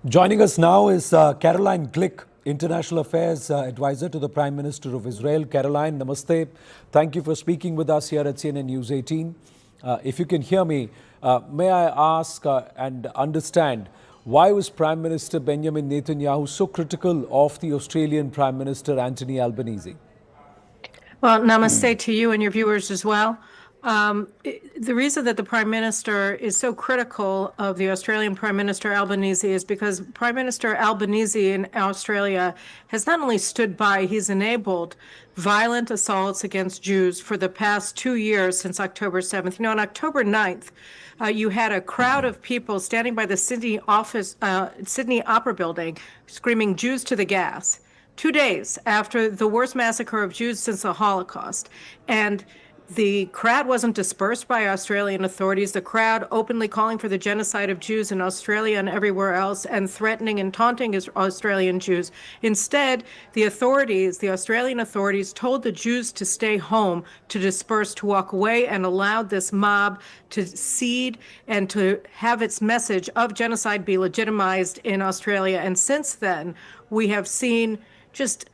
Joining us now is Caroline Glick, International Affairs Advisor to the Prime Minister of Israel. Caroline, namaste. Thank you for speaking with us here at CNN News 18. If you can hear me, may I ask and understand why was Prime Minister Benjamin Netanyahu so critical of the Australian Prime Minister Anthony Albanese? Well, namaste to you and your viewers as well. The reason that the Prime Minister is so critical of the Australian Prime Minister Albanese is because Prime Minister Albanese in Australia has not only stood by, he's enabled violent assaults against Jews for the past 2 years since October 7th. You know, on October 9th, you had a crowd of people standing by the Sydney Opera Building screaming Jews to the gas. 2 days after the worst massacre of Jews since the Holocaust. And the crowd wasn't dispersed by Australian authorities. The crowd openly calling for the genocide of Jews in Australia and everywhere else and threatening and taunting Australian Jews. Instead, the Australian authorities told the Jews to stay home, to disperse, to walk away, and allowed this mob to cede and to have its message of genocide be legitimized in Australia. And since then, we have seen just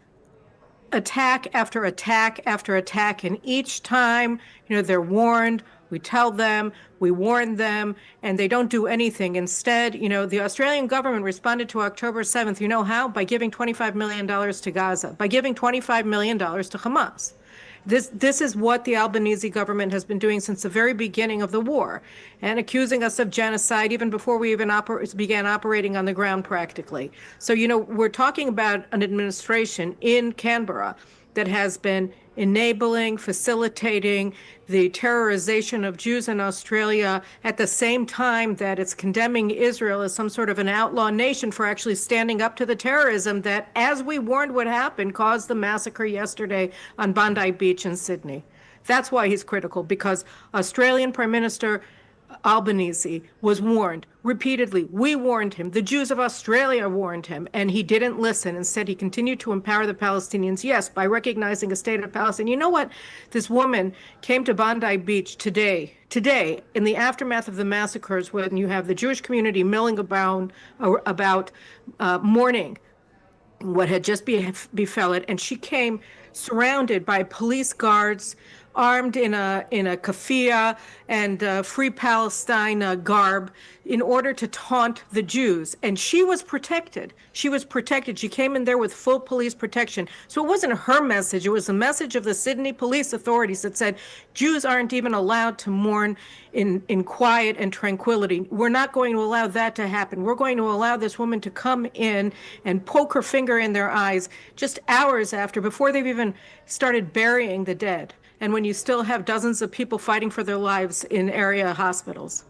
attack after attack after attack. And each time, they're warned, we tell them, we warn them, and they don't do anything. Instead, the Australian government responded to October 7th. You know how? By giving $25 million to Gaza, by giving $25 million to Hamas. This is what the Albanese government has been doing since the very beginning of the war, and accusing us of genocide even before we even began operating on the ground practically. So, we're talking about an administration in Canberra that has been enabling, facilitating the terrorization of Jews in Australia at the same time that it's condemning Israel as some sort of an outlaw nation for actually standing up to the terrorism that, as we warned would happen, caused the massacre yesterday on Bondi Beach in Sydney. That's why he's critical, because Australian Prime Minister Albanese was warned repeatedly. We warned him. The Jews of Australia warned him, and he didn't listen. Instead, he continued to empower the Palestinians, yes, by recognizing a state of Palestine. You know what? This woman came to Bondi Beach today, in the aftermath of the massacres, when you have the Jewish community milling about mourning what had just befell it, and she came surrounded by police guards, armed in a keffiyeh and Free Palestine garb, in order to taunt the Jews. And she was protected. She came in there with full police protection. So it wasn't her message. It was the message of the Sydney police authorities that said Jews aren't even allowed to mourn in quiet and tranquility. We're not going to allow that to happen. We're going to allow this woman to come in and poke her finger in their eyes just hours before they've even started burying the dead, and when you still have dozens of people fighting for their lives in area hospitals.